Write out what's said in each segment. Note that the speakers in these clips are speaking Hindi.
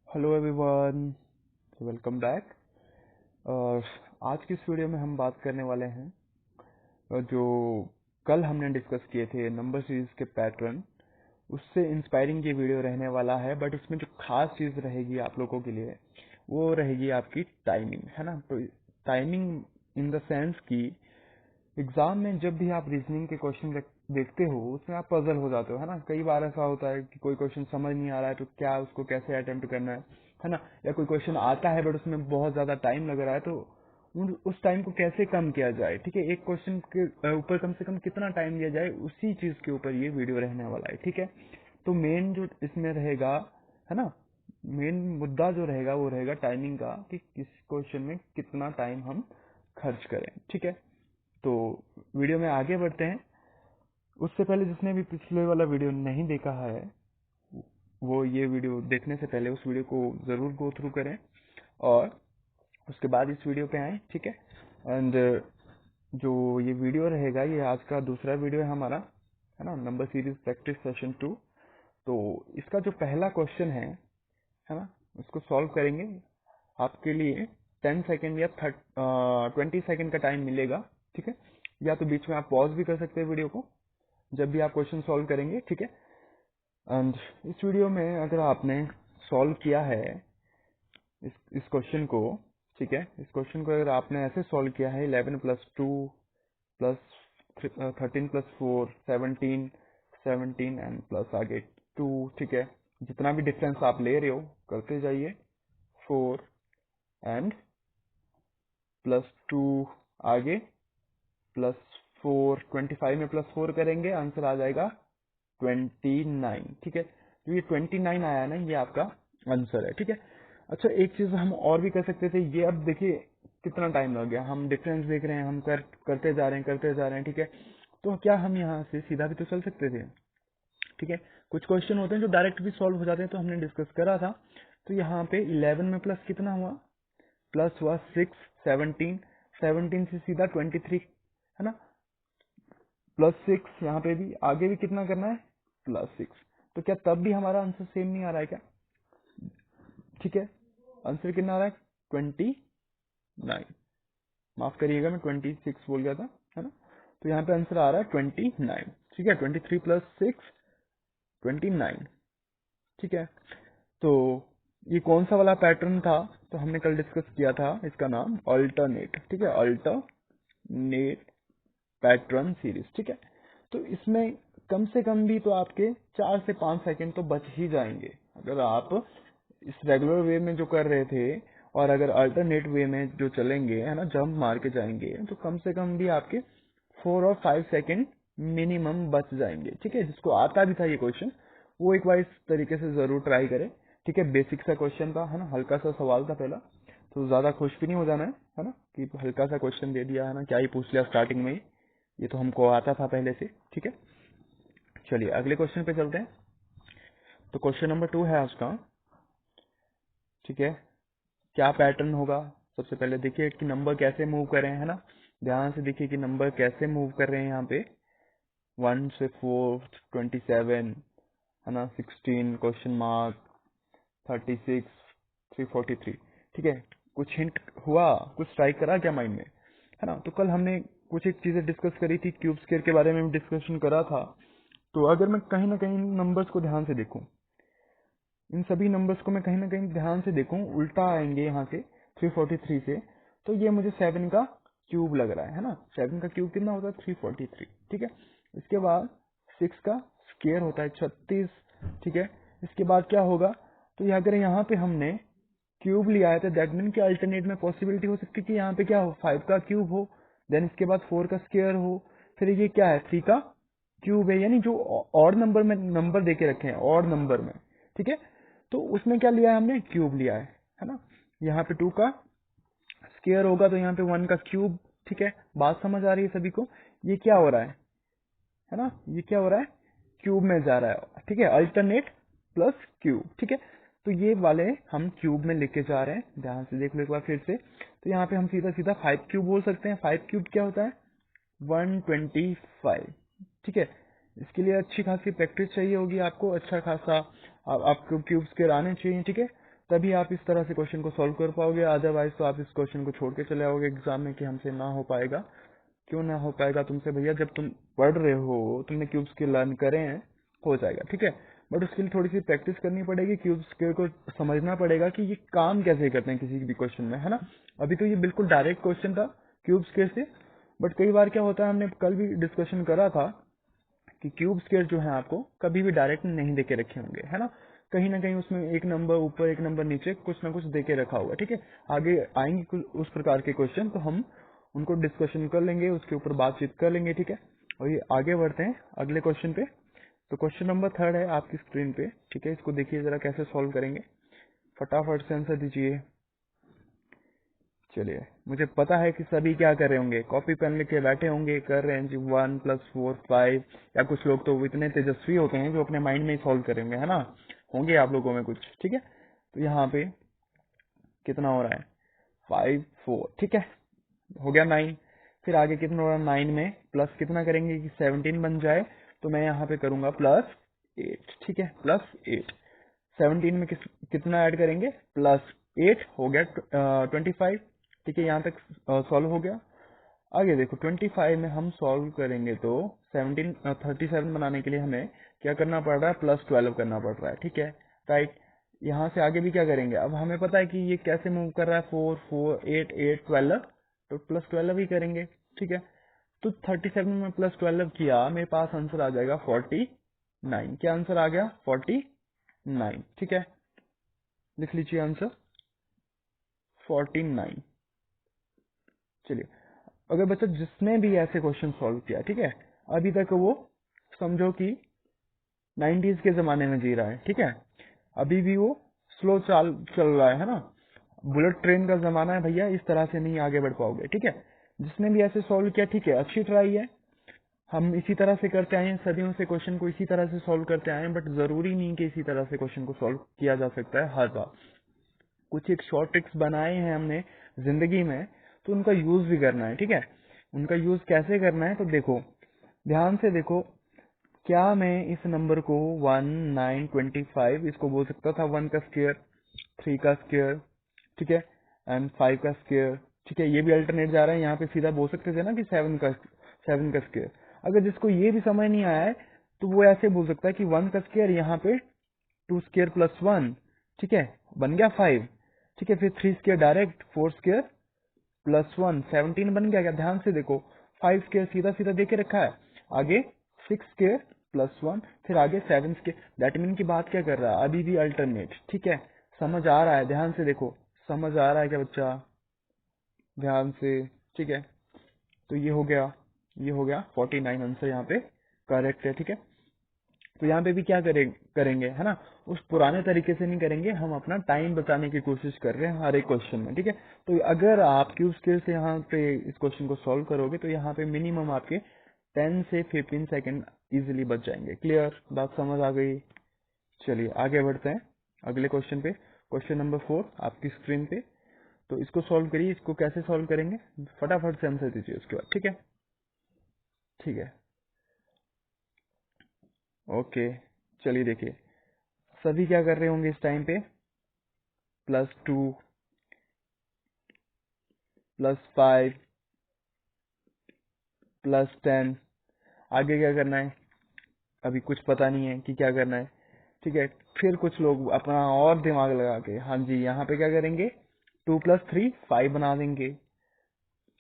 Hello everyone, welcome back. और आज की इस वीडियो में हम बात करने वाले हैं जो कल हमने डिस्कस किए थे नंबर सीरीज के पैटर्न, उससे इंस्पायरिंग ये वीडियो रहने वाला है। बट इसमें जो खास चीज रहेगी आप लोगों के लिए वो रहेगी आपकी टाइमिंग, है ना। तो टाइमिंग इन द सेंस की एग्जाम में जब भी आप रीजनिंग के क्वेश्चन देखते हो उसमें आप पजल हो जाते हो, है ना। कई बार ऐसा होता है कि कोई क्वेश्चन समझ नहीं आ रहा है तो क्या उसको कैसे अटेम्प्ट करना है ना। या कोई क्वेश्चन आता है बट उसमें बहुत ज्यादा टाइम लग रहा है तो उस टाइम को कैसे कम किया जाए। ठीक है, एक क्वेश्चन के ऊपर कम से कम कितना टाइम दिया जाए, उसी चीज के ऊपर ये वीडियो रहने वाला है। ठीक है, तो मेन जो इसमें रहेगा, है ना, मेन मुद्दा जो रहेगा वो रहेगा टाइमिंग का, कि किस क्वेश्चन में कितना टाइम हम खर्च करें। ठीक है, तो वीडियो में आगे बढ़ते हैं। उससे पहले जिसने भी पिछले वाला वीडियो नहीं देखा है वो ये वीडियो देखने से पहले उस वीडियो को जरूर गो थ्रू करें और उसके बाद इस वीडियो पे आए। ठीक है, एंड जो ये वीडियो रहेगा ये आज का दूसरा वीडियो है हमारा, है ना, नंबर सीरीज प्रैक्टिस सेशन 2। तो इसका जो पहला क्वेश्चन है ना, उसको सॉल्व करेंगे। आपके लिए 10 सेकेंड या 20 सेकेंड का टाइम मिलेगा। ठीक है, या तो बीच में आप पॉज भी कर सकते हैं वीडियो को जब भी आप क्वेश्चन सॉल्व करेंगे। ठीक है, एंड इस वीडियो में अगर आपने सॉल्व किया है इस क्वेश्चन को, ठीक है, इस क्वेश्चन को अगर आपने ऐसे सॉल्व किया है 11+2 प्लस 13+4 17 एंड प्लस आगे 2, ठीक है, जितना भी डिफरेंस आप ले रहे हो करते जाइए। 4 एंड +2 आगे +4, 25 में +4 करेंगे आंसर आ जाएगा 29। ठीक है, तो ये 29 आया ना, ये आपका आंसर है। ठीक है, अच्छा एक चीज हम और भी कर सकते थे। ये अब देखिए कितना टाइम लग गया, हम डिफरेंस देख रहे हैं, हम करते जा रहे हैं करते जा रहे हैं। ठीक है, तो क्या हम यहाँ से सीधा भी तो चल सकते थे। ठीक है, कुछ क्वेश्चन होते हैं जो डायरेक्ट भी सॉल्व हो जाते हैं, तो हमने डिस्कस करा था। तो यहाँ पे 11 में प्लस कितना हुआ, प्लस हुआ 6, 17, 17 से सीधा 23, है ना, +6। यहाँ पे भी आगे भी कितना करना है, +6। तो क्या तब भी हमारा आंसर सेम नहीं आ रहा है क्या। ठीक है, आंसर कितना आ रहा है 29। माफ करिएगा मैं 26 बोल गया था, है ना। तो यहाँ पे आंसर आ रहा है 29। ठीक है, 23 + 6 29। ठीक है, तो ये कौन सा वाला पैटर्न था, तो हमने कल डिस्कस किया था, इसका नाम अल्टरनेट। ठीक है, अल्टरनेट पैटर्न सीरीज। ठीक है, तो इसमें कम से कम भी तो आपके 4 से 5 सेकंड तो बच ही जाएंगे अगर आप इस रेगुलर वे में जो कर रहे थे और अगर अल्टरनेट वे में जो चलेंगे, है ना, जंप मार के जाएंगे, तो कम से कम भी आपके 4 और 5 सेकंड मिनिमम बच जाएंगे। ठीक है, जिसको आता भी था ये क्वेश्चन वो एक बार इस तरीके से जरूर ट्राई करे। ठीक है, बेसिक सा क्वेश्चन था, है ना, हल्का सा सवाल था पहला, तो ज्यादा खुश भी नहीं हो जाना है ना, कि हल्का सा क्वेश्चन दे दिया, है ना, क्या ही पूछ लिया स्टार्टिंग में ही, ये तो हमको आता था पहले से। ठीक है, चलिए अगले क्वेश्चन पे चलते हैं। तो क्वेश्चन नंबर 2 है आज का। ठीक है, क्या पैटर्न होगा, सबसे पहले देखिए कि नंबर कैसे मूव कर रहे हैं, है ना, ध्यान से देखिए कि नंबर कैसे मूव कर रहे हैं। यहाँ पे 1 से 4, 27, है ना, 16 क्वेश्चन मार्क, 36, 343। ठीक है, कुछ हिंट हुआ, कुछ स्ट्राइक करा क्या माइंड में, है ना। तो कल हमने कुछ एक चीजें डिस्कस करी थी, क्यूब स्केयर के बारे में भी डिस्कशन करा था। तो अगर मैं कहीं ना कहीं नंबर्स को ध्यान से देखूं, इन सभी नंबर्स को मैं कहीं ना कहीं ध्यान से देखूं, उल्टा आएंगे यहाँ से 343 से, तो ये मुझे 7 का क्यूब लग रहा है ना। 7 का क्यूब कितना होता है 343। ठीक है, इसके बाद 6 का स्केयर होता है 36। ठीक है, इसके बाद क्या होगा, तो ये अगर यहाँ पे हमने क्यूब लिया है तो दैट मीन कि अल्टरनेट में पॉसिबिलिटी हो सकती है कि यहाँ पे क्या हो, 5 का क्यूब हो, देन इसके बाद 4 का स्केयर हो, फिर ये क्या है 3 का क्यूब है, यानी जो और नंबर में नंबर देके रखे हैं और नंबर में। ठीक है, तो उसमें क्या लिया है हमने, क्यूब लिया है ना। यहाँ पे 2 का स्केयर होगा तो यहाँ पे 1 का क्यूब। ठीक है, बात समझ आ रही है सभी को, ये क्या हो रहा है ना, ये क्या हो रहा है, क्यूब में जा रहा है। ठीक है, अल्टरनेट प्लस क्यूब। ठीक है, तो ये वाले हम क्यूब में लेके जा रहे हैं, ध्यान से देख लो एक बार फिर से। तो यहाँ पे हम सीधा सीधा 5 क्यूब बोल सकते हैं। 5 क्यूब क्या होता है 125। ठीक है, इसके लिए अच्छी खासी प्रैक्टिस चाहिए होगी आपको, अच्छा खासा आपको क्यूब स्केयर आने चाहिए। ठीक है, तभी आप इस तरह से क्वेश्चन को सॉल्व कर पाओगे, अदरवाइज तो आप इस क्वेश्चन को छोड़ के चले आओगे एग्जाम में कि हमसे ना हो पाएगा। क्यों ना हो पाएगा तुमसे भैया, जब तुम पढ़ रहे हो, तुमने क्यूब्स के लर्न करे हैं, हो जाएगा, ठीक है। बट उसके लिए थोड़ी सी प्रैक्टिस करनी पड़ेगी, क्यूब्स के को समझना पड़ेगा कि ये काम कैसे करते हैं किसी भी क्वेश्चन में, है ना। अभी तो ये बिल्कुल डायरेक्ट क्वेश्चन था क्यूब्स के से, बट कई बार क्या होता है, हमने कल भी डिस्कशन करा था कि क्यूब स्केयर जो है आपको कभी भी डायरेक्ट नहीं देके रखे होंगे, है ना। कहीं ना कहीं उसमें एक नंबर ऊपर एक नंबर नीचे कुछ ना कुछ देके रखा होगा, ठीक है। आगे आएंगे कुछ उस प्रकार के क्वेश्चन, तो हम उनको डिस्कशन कर लेंगे, उसके ऊपर बातचीत कर लेंगे, ठीक है। और ये आगे बढ़ते हैं अगले क्वेश्चन पे। तो क्वेश्चन नंबर 3 है आपकी स्क्रीन पे, ठीक है। इसको देखिए जरा कैसे सॉल्व करेंगे, फटाफट से आंसर दीजिए। चलिए, मुझे पता है कि सभी क्या कर रहे होंगे, कॉपी पेन लेके बैठे होंगे, कर रहे हैं जी 1 + 4 5, या कुछ लोग तो इतने तेजस्वी होते हैं जो अपने माइंड में ही सॉल्व करेंगे, है ना। होंगे आप लोगों में कुछ, ठीक है। तो यहाँ पे कितना हो रहा है, 5 4, ठीक है, हो गया 9। फिर आगे कितना हो रहा है, 9 में प्लस कितना करेंगे कि 17 बन जाए, तो मैं यहाँ पे करूंगा +8, ठीक है, +8। 17 में कितना ऐड करेंगे, +8, हो गया 25, ठीक है। यहाँ तक सॉल्व हो गया। आगे देखो 25 में हम सॉल्व करेंगे तो 37 बनाने के लिए हमें क्या करना पड़ रहा है, +12 करना पड़ रहा है, ठीक है, राइट। यहाँ से आगे भी क्या करेंगे, अब हमें पता है कि ये कैसे मूव कर रहा है, 4 4 8 8 12, तो +12 ही करेंगे, ठीक है। तो 37 में +12 किया, मेरे पास आंसर आ जाएगा 49। क्या आंसर आ गया, 49, ठीक है। लिख लीजिए आंसर 49। चलिए, अगर बच्चा जिसने भी ऐसे क्वेश्चन सॉल्व किया, ठीक है, अभी तक वो समझो कि 90s के जमाने में जी रहा है, ठीक है। अभी भी वो स्लो चल रहा है ना। बुलेट ट्रेन का जमाना है भैया, इस तरह से नहीं आगे बढ़ पाओगे, ठीक है। जिसने भी ऐसे सॉल्व किया, ठीक है, अच्छी ट्राई है। हम इसी तरह से करते आए हैं, सदियों से क्वेश्चन को इसी तरह से सॉल्व करते आए हैं, बट जरूरी नहीं कि इसी तरह से क्वेश्चन को सॉल्व किया जा सकता है हर बार। कुछ एक शॉर्ट ट्रिक्स बनाए हैं हमने जिंदगी में, तो उनका यूज भी करना है, ठीक है। उनका यूज कैसे करना है, तो देखो, ध्यान से देखो। क्या मैं इस नंबर को 1925 इसको बोल सकता था 1 का स्क्वायर, 3 का स्क्वायर, ठीक है, एंड 5 का स्क्वायर, ठीक है। ये भी अल्टरनेट जा रहा है, यहाँ पे सीधा बोल सकते थे ना कि 7 का स्क्वायर। अगर जिसको ये भी समझ नहीं आया है, तो वो ऐसे बोल सकता है कि 1 का स्क्वायर, यहाँ पे 2 स्क्वायर +1, ठीक है, बन गया 5, ठीक है। फिर 3 स्क्वायर डायरेक्ट, 4 स्क्वायर +1, 17 बन गया। क्या, ध्यान से देखो, 5 स्क्वायर सीधा सीधा देके रखा है, आगे 6 स्क्वायर +1, फिर आगे 7 स्क्वायर। दैट मीन की बात क्या कर रहा है, अभी भी अल्टरनेट, ठीक है। समझ आ रहा है, ध्यान से देखो, समझ आ रहा है क्या बच्चा, ध्यान से, ठीक है। तो ये हो गया, ये हो गया 49, आंसर यहाँ पे करेक्ट है, ठीक है। तो यहाँ पे भी क्या करेंगे, है ना, उस पुराने तरीके से नहीं करेंगे, हम अपना टाइम बचाने की कोशिश कर रहे हैं हर एक क्वेश्चन में, ठीक है। तो अगर आप क्यूब स्केल से यहाँ पे इस क्वेश्चन को सॉल्व करोगे, तो यहाँ पे मिनिमम आपके 10 से 15 सेकंड इजीली बच जाएंगे। क्लियर, बात समझ आ गई। चलिए आगे बढ़ते हैं अगले क्वेश्चन पे। क्वेश्चन नंबर 4 आपकी स्क्रीन पे। तो इसको सॉल्व करिए, इसको कैसे सॉल्व करेंगे, फटाफट से आंसर दीजिए उसके बाद, ठीक है, ठीक है, ओके। चलिए देखिए, सभी क्या कर रहे होंगे इस टाइम पे, +2 +5 +10। आगे क्या करना है, अभी कुछ पता नहीं है कि क्या करना है, ठीक है। फिर कुछ लोग अपना और दिमाग लगा के, हाँ जी, यहाँ पे क्या करेंगे, 2 + 3 5 बना देंगे,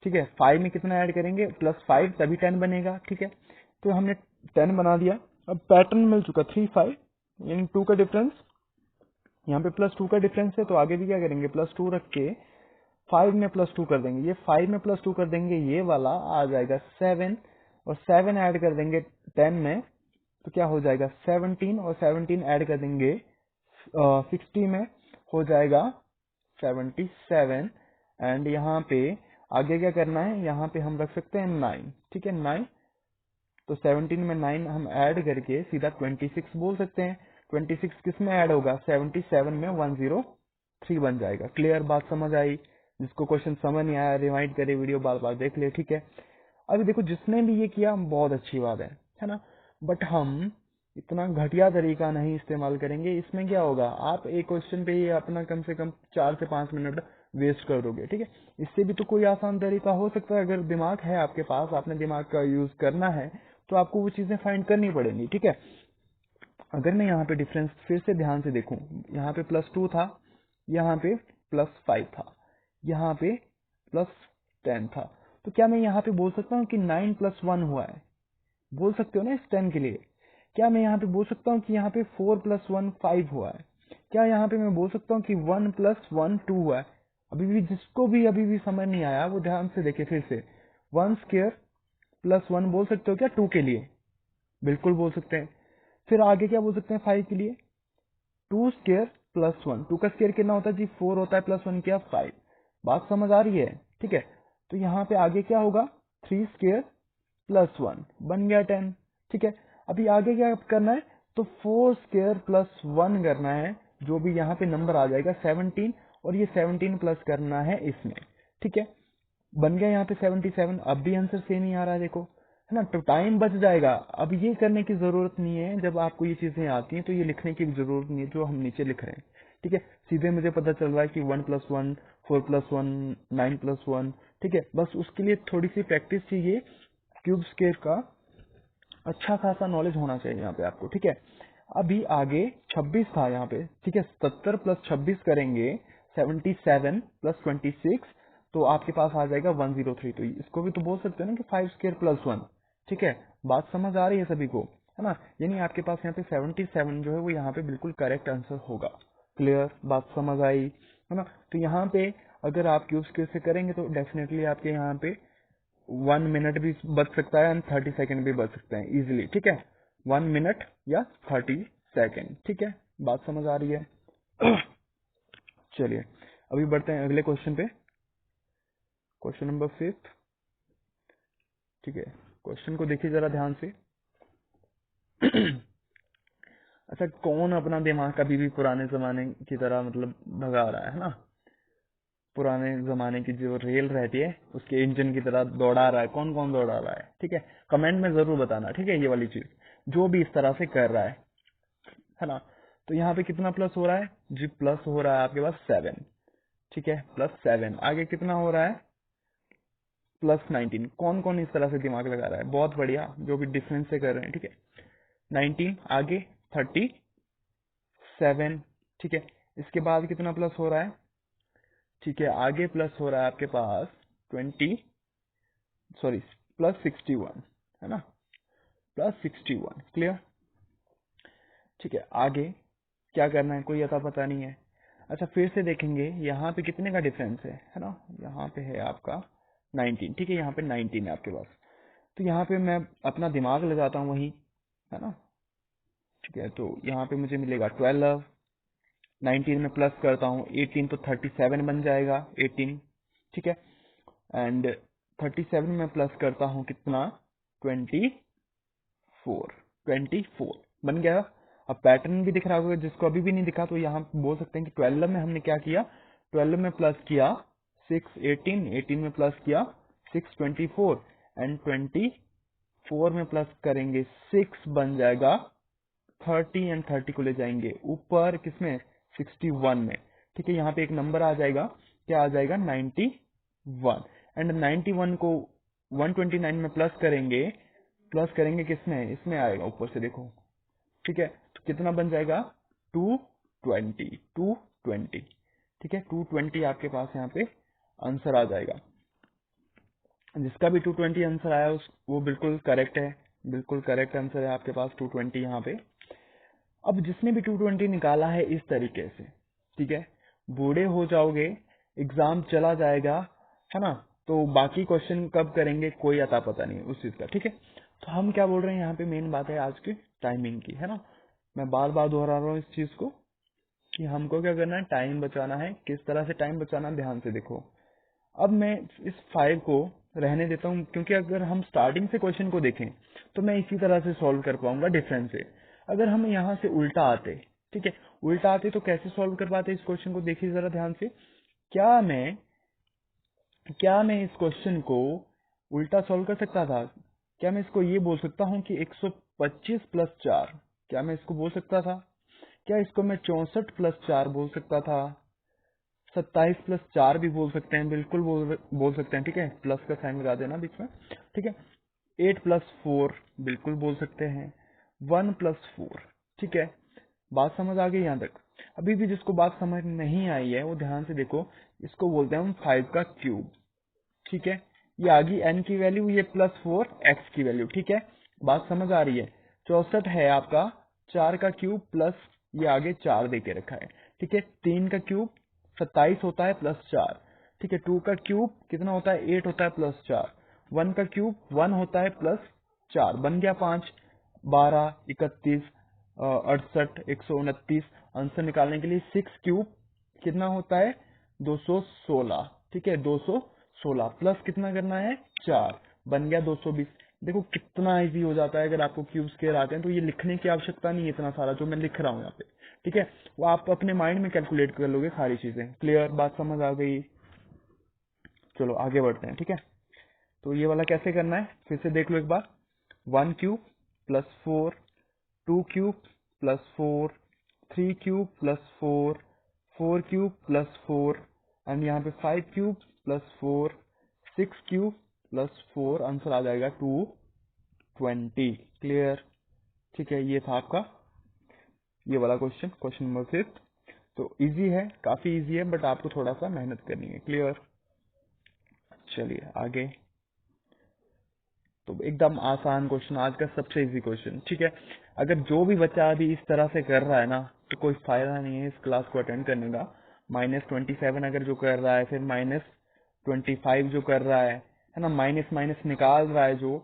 ठीक है। 5 में कितना ऐड करेंगे, +5, तभी 10 बनेगा, ठीक है। तो हमने 10 बना दिया। अब पैटर्न मिल चुका 3 5, यानी 2 का डिफरेंस, यहाँ पे +2 का डिफरेंस है, तो आगे भी क्या करेंगे, +2 रख के 5 में +2 कर देंगे, ये 5 में +2 कर देंगे, ये वाला आ जाएगा 7, और 7 ऐड कर देंगे 10 में, तो क्या हो जाएगा 17, और 17 ऐड कर देंगे 60 में, हो जाएगा 77। एंड यहाँ पे आगे क्या करना है, यहाँ पे हम रख सकते हैं 9, ठीक है, 9। तो 17 में 9 हम ऐड करके सीधा 26 बोल सकते हैं। 26 किस में ऐड होगा, 77 में 103 बन जाएगा। क्लियर, बात समझ आई। जिसको क्वेश्चन समझ नहीं आया, रिवाइंड करे, वीडियो बार बार देख ले, ठीक है। अभी देखो, जिसने भी ये किया बहुत अच्छी बात है ना, बट हम इतना घटिया तरीका नहीं इस्तेमाल करेंगे। इसमें क्या होगा, आप एक क्वेश्चन पे ही अपना कम से कम 4 से 5 मिनट वेस्ट कर दोगे, ठीक है। इससे भी तो कोई आसान तरीका हो सकता है। अगर दिमाग है आपके पास, आपने दिमाग का यूज करना है, तो आपको वो चीजें फाइंड करनी पड़ेंगी, ठीक है। अगर मैं यहाँ पे डिफरेंस फिर से ध्यान से देखूं, यहाँ पे +2 था, यहाँ पे +5 था, यहाँ पे +10 था, तो क्या मैं यहाँ पे बोल सकता हूँ कि 9 + 1 हुआ है? बोल सकते हो ना इस 10 के लिए। क्या मैं यहाँ पे बोल सकता हूँ कि यहाँ पे 4 + 1 5 हुआ है? क्या यहाँ पे मैं बोल सकता हूँ कि 1 + 1 2 हुआ है? जिसको भी अभी भी समझ नहीं आया वो ध्यान से देखे फिर से। 1² + 1 बोल सकते हो क्या 2 के लिए? बिल्कुल बोल सकते हैं। फिर आगे क्या बोल सकते हैं 5 के लिए? 2² + 1, 2 का स्क्वायर कितना होता है जी? 4 होता है, +1 क्या? 5। बात समझ आ रही है, ठीक है। तो यहाँ पे आगे क्या होगा? 3² + 1 बन गया 10, ठीक है। अभी आगे क्या करना है? तो 4² + 1 करना है, जो भी यहाँ पे नंबर आ जाएगा 17, और ये 17 प्लस करना है इसमें, ठीक है। बन गया यहाँ पे 77। अब भी आंसर सेम ही आ रहा है, देखो, है ना। तो टाइम बच जाएगा। अब ये करने की जरूरत नहीं है, जब आपको ये चीजें आती हैं तो ये लिखने की जरूरत नहीं है जो हम नीचे लिख रहे हैं, ठीक है। सीधे मुझे पता चल रहा है कि 1 + 1, 4 + 1, 9 + 1, ठीक है। बस उसके लिए थोड़ी सी प्रैक्टिस चाहिए। क्यूब स्क्वायर का अच्छा खासा नॉलेज होना चाहिए यहाँ पे आपको, ठीक है। अभी आगे 26 था यहाँ पे, ठीक है। 70 + 26 करेंगे, 77 + 26, तो आपके पास आ जाएगा 103। तो इसको भी तो बोल सकते हो ना कि 5² + 1, ठीक है। बात समझ आ रही है सभी को, है ना। यानी आपके पास यहाँ पे 77 जो है वो यहाँ पे बिल्कुल करेक्ट आंसर होगा। क्लियर, बात समझ आई, है ना। तो यहाँ पे अगर आप क्यूब स्क्वायर से करेंगे तो डेफिनेटली आपके यहाँ पे 1 मिनट भी बच सकता है एंड 30 सेकेंड भी बच सकते हैं इजिली, ठीक है। 1 मिनट या 30 सेकेंड, ठीक है। बात समझ आ रही है? चलिए अभी बढ़ते हैं अगले क्वेश्चन पे। क्वेश्चन नंबर 5, ठीक है। क्वेश्चन को देखिए जरा ध्यान से। अच्छा, कौन अपना दिमाग कभी भी पुराने जमाने की तरह मतलब भगा रहा है ना? पुराने जमाने की जो रेल रहती है उसके इंजन की तरह दौड़ा रहा है, कौन कौन दौड़ा रहा है, ठीक है। कमेंट में जरूर बताना, ठीक है। ये वाली चीज जो भी इस तरह से कर रहा है ना। तो यहाँ पे कितना प्लस हो रहा है जी? प्लस हो रहा है आपके पास 7, ठीक है। +7 आगे कितना हो रहा है? +19। कौन कौन इस तरह से दिमाग लगा रहा है? बहुत बढ़िया, जो भी डिफरेंस से कर रहे हैं, ठीक है। 19 आगे 37, ठीक है। इसके बाद कितना प्लस हो रहा है? ठीक है, आगे प्लस हो रहा है आपके पास 20, सॉरी, +61, है ना। +61, क्लियर, ठीक है। आगे क्या करना है कोई अता पता नहीं है। अच्छा, फिर से देखेंगे यहाँ पे कितने का डिफरेंस है ना। यहाँ पे है आपका 19, ठीक है। यहाँ पे 19 है आपके पास, तो यहाँ पे मैं अपना दिमाग लगाता हूँ वही, है ना, ठीक है। तो यहाँ पे मुझे मिलेगा 12, 19 में प्लस करता हूँ 18, तो 37 बन जाएगा 18, ठीक है। एंड 37 में प्लस करता हूँ कितना? 24 बन गया। अब पैटर्न भी दिख रहा होगा, जिसको अभी भी नहीं दिखा तो यहाँ बोल सकते हैं कि 12 में हमने क्या किया? 12 में प्लस किया 6 18, 18 में प्लस किया 6 24, एंड 24 में प्लस करेंगे 6 बन जाएगा 30, एंड 30 को ले जाएंगे ऊपर किसमें? 61 में, ठीक है। यहाँ पे एक नंबर आ जाएगा, क्या आ जाएगा? 91, एंड 91 को 129 में प्लस करेंगे किसमें? इसमें आएगा ऊपर से, देखो, ठीक है। तो कितना बन जाएगा? 220, ठीक है। 220 आपके पास यहाँ पे आंसर आ जाएगा। जिसका भी 220 आंसर आया वो बिल्कुल करेक्ट है, बिल्कुल करेक्ट आंसर है आपके पास 220 यहाँ पे। अब जिसने भी 220 निकाला है इस तरीके से, ठीक है, बूढ़े हो जाओगे, एग्जाम चला जाएगा, है ना। तो बाकी क्वेश्चन कब करेंगे कोई अता पता नहीं उस चीज का, ठीक है। तो हम क्या बोल रहे हैं यहाँ पे, मेन बात है आज की टाइमिंग की, है ना। मैं बार बार दोहरा रहा हूँ इस चीज को कि हमको क्या करना है, टाइम बचाना है। किस तरह से टाइम बचाना, ध्यान से देखो। अब मैं इस 5 को रहने देता हूँ, क्योंकि अगर हम स्टार्टिंग से क्वेश्चन को देखें तो मैं इसी तरह से सॉल्व कर पाऊंगा डिफरेंस से। अगर हम यहाँ से उल्टा आते, ठीक है, उल्टा आते तो कैसे सॉल्व कर पाते इस क्वेश्चन को? देखिए जरा ध्यान से। क्या मैं इस क्वेश्चन को उल्टा सॉल्व कर सकता था? क्या मैं इसको ये बोल सकता हूँ कि 125 + 4, क्या मैं इसको बोल सकता था? क्या इसको मैं 64+4 बोल सकता था? 27+4 भी बोल सकते हैं, बिल्कुल बोल सकते हैं, ठीक है, प्लस का साइन लगा देना बीच में, ठीक है। 8+4 बिल्कुल बोल सकते हैं। 1+4, ठीक है। बात समझ आ गई यहाँ तक? अभी भी जिसको बात समझ नहीं आई है वो ध्यान से देखो, इसको बोलते हैं हम 5 का क्यूब, ठीक है। ये आ गई n की वैल्यू, ये +4 x की वैल्यू, ठीक है। बात समझ आ रही है? 64 है आपका 4 का क्यूब प्लस ये आगे 4 दे के रखा है, ठीक है। 3 का क्यूब 27 होता है +4, ठीक है। 2 का क्यूब कितना होता है? 8 होता है +4। 1 का क्यूब 1 होता है +4, बन गया 5। 12, 31, 68, 129। आंसर निकालने के लिए 6 क्यूब कितना होता है? 216, ठीक है। 216 प्लस कितना करना है? 4, बन गया 220। देखो कितना इजी हो जाता है, अगर आपको क्यूब स्क्वायर आते हैं तो ये लिखने की आवश्यकता नहीं है इतना सारा जो मैं लिख रहा हूँ यहाँ पे, ठीक है। वो आप अपने माइंड में कैलकुलेट कर लोगे सारी चीजें। क्लियर? बात समझ आ गई? चलो आगे बढ़ते हैं, ठीक है। तो ये वाला कैसे करना है फिर से देख लो एक बार। 1 cube +4, 2 cube +4, 3 cube +4, 4 cube +4 and यहाँ पे 5 क्यूब +4, 6 क्यूब +4, आंसर आ जाएगा 220। क्लियर? ठीक है, ये था आपका ये वाला क्वेश्चन नंबर 5। तो इजी है, काफी इजी है, बट आपको थोड़ा सा मेहनत करनी है। क्लियर? चलिए आगे। तो एकदम आसान क्वेश्चन, आज का सबसे इजी क्वेश्चन, ठीक है। अगर जो भी बच्चा अभी इस तरह से कर रहा है ना, तो कोई फायदा नहीं है इस क्लास को अटेंड करने का। -27 अगर जो कर रहा है, फिर -25 जो कर रहा है ना, माइनस माइनस निकाल रहा है जो,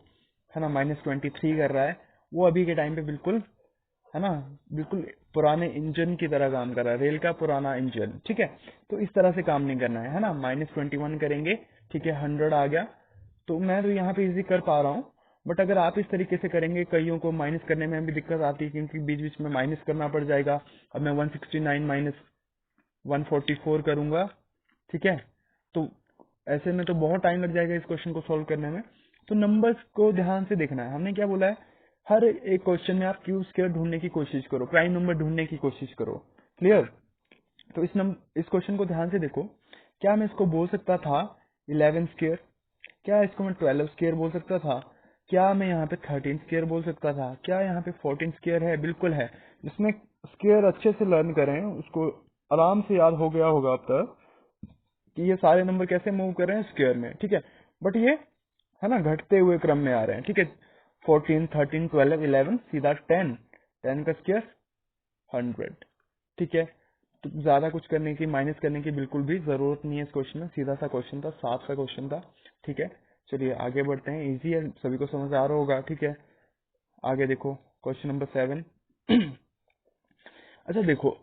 है ना, -23 कर रहा है, वो अभी के टाइम पे बिल्कुल, है ना, बिल्कुल पुराने इंजन की तरह काम कर रहा है, रेल का पुराना इंजन, ठीक है। तो इस तरह से काम नहीं करना है ना। -21 करेंगे, ठीक है, 100 आ गया। तो मैं तो यहाँ पे इजी कर पा रहा हूँ, बट अगर आप इस तरीके से करेंगे, कईयों को माइनस करने में भी दिक्कत आती है, क्योंकि बीच बीच में माइनस करना पड़ जाएगा। अब मैं 169 माइनस 144 करूंगा, ठीक है। तो ऐसे में तो बहुत टाइम लग जाएगा इस क्वेश्चन को सॉल्व करने में। तो नंबर्स को ध्यान से देखना है। हमने क्या बोला है? हर एक क्वेश्चन में आप क्यू स्क्वायर ढूंढने की कोशिश करो, प्राइम नंबर ढूंढने की कोशिश करो। क्लियर? तो इस क्वेश्चन को ध्यान से देखो। क्या मैं इसको बोल सकता था 11 स्क्वायर? क्या इसको मैं 12 स्क्वायर बोल सकता था? क्या मैं यहाँ पे 13 स्क्वायर बोल सकता था? क्या यहाँ पे 14 स्क्वायर है? बिल्कुल है। जिसमें स्क्वायर अच्छे से लर्न करें उसको आराम से याद हो गया होगा अब तक कि ये सारे नंबर कैसे मूव कर रहे हैं स्क्वायर में, ठीक है। बट ये, है ना, घटते हुए क्रम में आ रहे हैं, ठीक है। 14, 13, 12, 11, सीधा 10, 10 का स्क्वायर 100, ठीक है। तो ज्यादा कुछ करने की, माइनस करने की बिल्कुल भी जरूरत नहीं है इस क्वेश्चन में। सीधा सा क्वेश्चन था, साफ सा क्वेश्चन था, ठीक है। चलिए आगे बढ़ते हैं। इजी है, सभी को समझ आ रहा होगा, ठीक है। आगे देखो क्वेश्चन नंबर 7। अच्छा देखो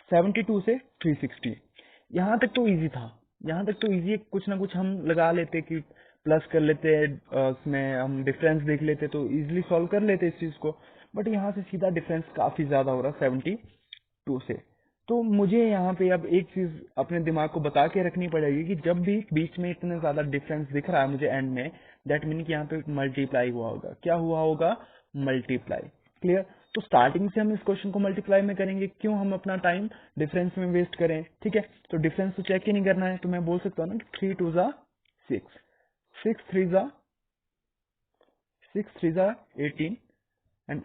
72 से 360, यहाँ तक तो इजी था। यहाँ तक तो इजी है, कुछ ना कुछ हम लगा लेते कि प्लस कर लेते, उसमें हम डिफरेंस देख लेते तो इजीली सॉल्व कर लेते इस चीज को। बट यहाँ से सीधा डिफरेंस काफी ज्यादा हो रहा है 72 से। तो मुझे यहाँ पे अब एक चीज अपने दिमाग को बता के रखनी पड़ेगी कि जब भी बीच में इतना ज्यादा डिफरेंस दिख रहा है मुझे एंड में, दैट मीन कि यहाँ पे मल्टीप्लाई हुआ होगा। क्या हुआ होगा? मल्टीप्लाई। क्लियर? तो स्टार्टिंग से हम इस क्वेश्चन को मल्टीप्लाई में करेंगे, क्यों हम अपना टाइम डिफरेंस में वेस्ट करें, ठीक है। तो डिफरेंस तो चेक ही नहीं करना है, तो मैं बोल सकता हूँ ना कि 3 2 जा 6, 6 3 जा 18 एंड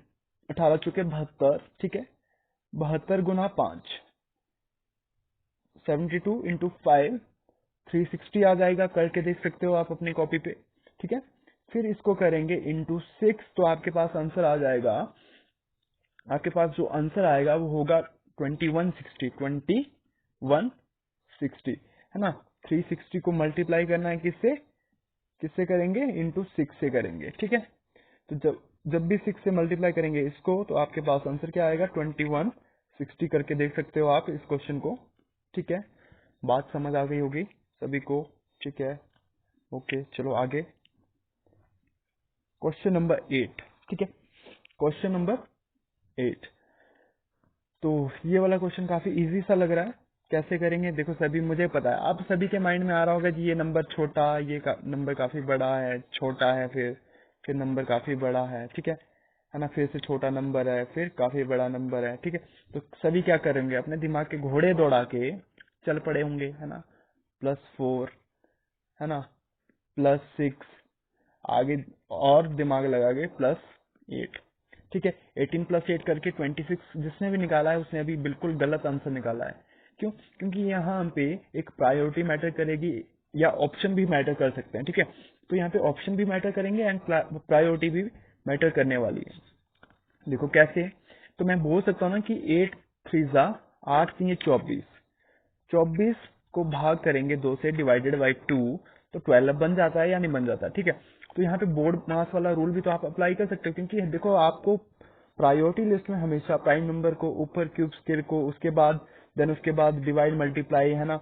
18 चुके 72, ठीक है। 72 गुना 5, 72 इंटू 5, 360 आ जाएगा। करके देख सकते हो आप अपनी कॉपी पे, ठीक है। फिर इसको करेंगे इंटू 6, तो आपके पास आंसर आ जाएगा, आपके पास जो आंसर आएगा वो होगा 2160, 2160, है ना। 360 को मल्टीप्लाई करना है किससे? किससे करेंगे? इंटू 6 से करेंगे, ठीक है। तो जब भी 6 से मल्टीप्लाई करेंगे इसको, तो आपके पास आंसर क्या आएगा? 2160। करके देख सकते हो आप इस क्वेश्चन को, ठीक है। बात समझ आ गई होगी सभी को, ठीक है। ओके चलो आगे। क्वेश्चन नंबर 8, ठीक है। Question number 8। तो ये वाला क्वेश्चन काफी इजी सा लग रहा है। कैसे करेंगे? देखो सभी, मुझे पता है आप सभी के माइंड में आ रहा होगा कि ये नंबर छोटा, ये नंबर काफी बड़ा है, छोटा है, फिर नंबर काफी बड़ा है, ठीक है। है ना, फिर से छोटा नंबर है, फिर काफी बड़ा नंबर है, ठीक है। तो सभी क्या करेंगे, अपने दिमाग के घोड़े दौड़ा के चल पड़े होंगे, है ना, +4, है ना, +6, आगे और दिमाग लगा के +8, ठीक है। 18 + 8 करके 26 जिसने भी निकाला है उसने अभी बिल्कुल गलत आंसर निकाला है। क्यों? क्योंकि यहाँ पे एक प्रायोरिटी मैटर करेगी या ऑप्शन भी मैटर कर सकते हैं, ठीक है। तो यहाँ पे ऑप्शन भी मैटर करेंगे एंड प्रायोरिटी भी मैटर करने वाली है। देखो कैसे, तो मैं बोल सकता हूँ ना कि 8 3 8 3 24, 24 को भाग करेंगे 2 से डिवाइडेड बाई 2, तो 12 बन जाता है या नहीं बन जाता, ठीक है। तो यहाँ पे बोर्ड मास वाला रूल भी तो आप अप्लाई कर सकते हो, क्योंकि देखो आपको प्रायोरिटी लिस्ट में हमेशा प्राइम नंबर को ऊपर क्यूब स्केयर को, उसके बाद देन उसके बाद डिवाइड मल्टीप्लाई, है ना,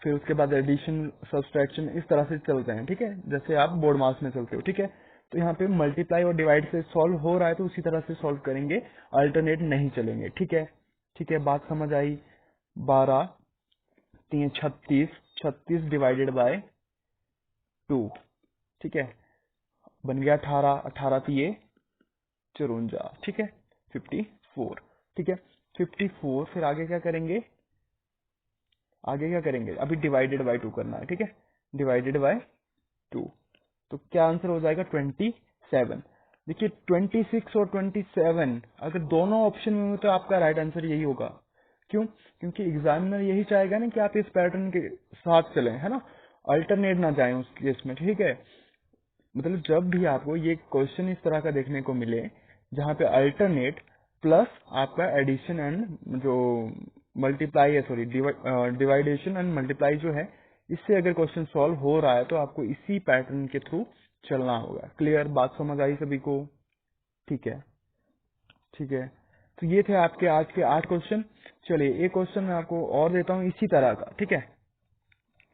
फिर उसके बाद एडिशन सब्सट्रैक्शन, इस तरह से चलते हैं, ठीक है, जैसे आप बोर्ड मास में चलते हो, ठीक है। तो यहाँ पे मल्टीप्लाई और डिवाइड से सॉल्व हो रहा है तो उसी तरह से सॉल्व करेंगे, अल्टरनेट नहीं चलेंगे, ठीक है। ठीक है, बात समझ आई। 12 3 36, 36 डिवाइडेड बाय 2, ठीक है, बन गया 18, 18 3 54, ठीक है, 54, ठीक है, 54। फिर आगे क्या करेंगे, आगे क्या करेंगे, अभी डिवाइडेड बाय 2 करना है, ठीक है, डिवाइडेड बाय 2, तो क्या आंसर हो जाएगा 27। देखिए 26 और 27 अगर दोनों ऑप्शन में हो तो आपका राइट आंसर यही होगा। क्यों? क्योंकि एग्जामिनर यही चाहेगा ना कि आप इस पैटर्न के साथ चलें, है ना, अल्टरनेट ना जाएं उस केस में, ठीक है। मतलब जब भी आपको ये क्वेश्चन इस तरह का देखने को मिले जहाँ पे अल्टरनेट प्लस आपका एडिशन एंड जो मल्टीप्लाई है, सॉरी डिवाइडेशन एंड मल्टीप्लाई जो है, इससे अगर क्वेश्चन सॉल्व हो रहा है तो आपको इसी पैटर्न के थ्रू चलना होगा। क्लियर, बात समझ आई सभी को? ठीक है, ठीक है। तो ये थे आपके आज के 8 क्वेश्चन। चलिए एक क्वेश्चन मैं आपको और देता हूँ इसी तरह का, ठीक है,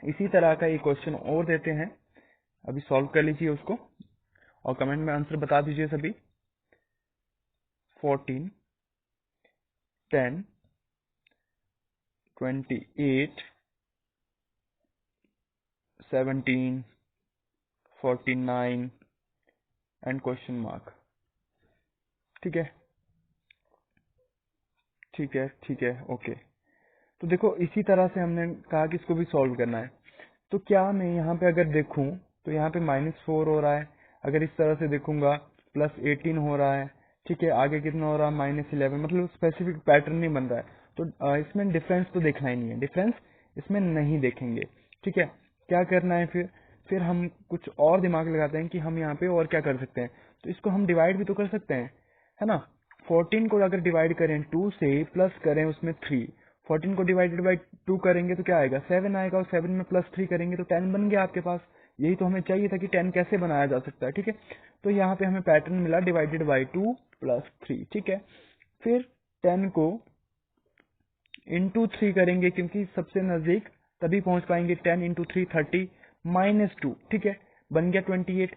इसी तरह का एक क्वेश्चन और देते हैं, अभी सॉल्व कर लीजिए उसको और कमेंट में आंसर बता दीजिए सभी। 14 10 28 17 49 एंड क्वेश्चन मार्क, ठीक है, ठीक है, ठीक है, ओके। तो देखो इसी तरह से हमने कहा कि इसको भी सॉल्व करना है। तो क्या मैं यहाँ पे अगर देखूं तो यहाँ पे -4 हो रहा है, अगर इस तरह से देखूंगा +18 हो रहा है, ठीक है, आगे कितना हो रहा है -11, मतलब स्पेसिफिक पैटर्न नहीं बन रहा है। तो इसमें डिफरेंस तो देखना ही नहीं है, डिफरेंस इसमें नहीं देखेंगे, ठीक है। क्या करना है फिर हम कुछ और दिमाग लगाते हैं कि हम यहाँ पे और क्या कर सकते हैं। तो इसको हम डिवाइड भी तो कर सकते हैं, है ना। 14 को अगर डिवाइड करें 2 से, प्लस करें उसमें 3, 14 को डिवाइडेड बाई 2 करेंगे तो क्या आएगा 7 आएगा, और 7 में +3 करेंगे तो 10 बन गया आपके पास। यही तो हमें चाहिए था कि 10 कैसे बनाया जा सकता है, ठीक है। तो यहाँ पे हमें पैटर्न मिला डिवाइडेड बाई 2 + 3, ठीक है। फिर 10 को इंटू 3 करेंगे क्योंकि सबसे नजदीक तभी पहुंच पाएंगे, 10 इंटू 3 30 -2, ठीक है, बन गया 28,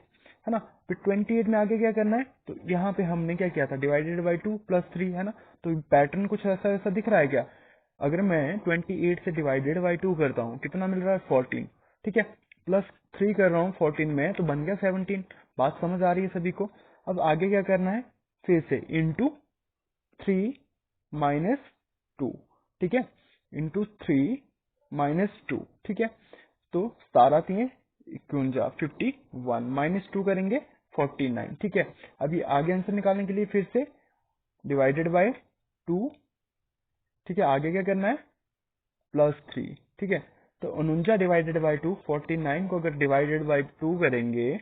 है ना। फिर 28 में आगे क्या करना है, तो यहाँ पे हमने क्या किया था डिवाइडेड बाई 2 + 3, है ना। तो पैटर्न कुछ ऐसा ऐसा दिख रहा है क्या, अगर मैं 28 से डिवाइडेड बाई 2 करता हूँ कितना मिल रहा है 14, ठीक है, +3 कर रहा हूँ 14 में तो बन गया 17। बात समझ आ रही है सभी को? अब आगे क्या करना है, फिर से इंटू 3 -2, ठीक है, इंटू 3 -2, ठीक है। तो 17 3 51, 51 -2 करेंगे 49, ठीक है। अभी आगे आंसर निकालने के लिए फिर से डिवाइडेड बाय 2, ठीक है, आगे क्या करना है +3, ठीक है। तो 49 डिवाइडेड बाय 2 49 को अगर डिवाइडेड बाय 2 करेंगे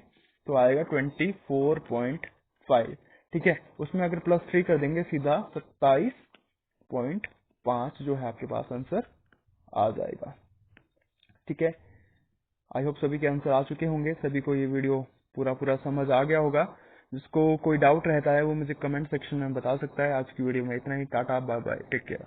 तो आएगा 24.5, ठीक है। उसमें अगर +3 कर देंगे सीधा 27.5 जो है आपके पास आंसर आ जाएगा, ठीक है। आई होप सभी के आंसर आ चुके होंगे, सभी को ये वीडियो पूरा पूरा समझ आ गया होगा। जिसको कोई डाउट रहता है वो मुझे कमेंट सेक्शन में बता सकता है। आज की वीडियो में इतना ही, tata bye bye, take care.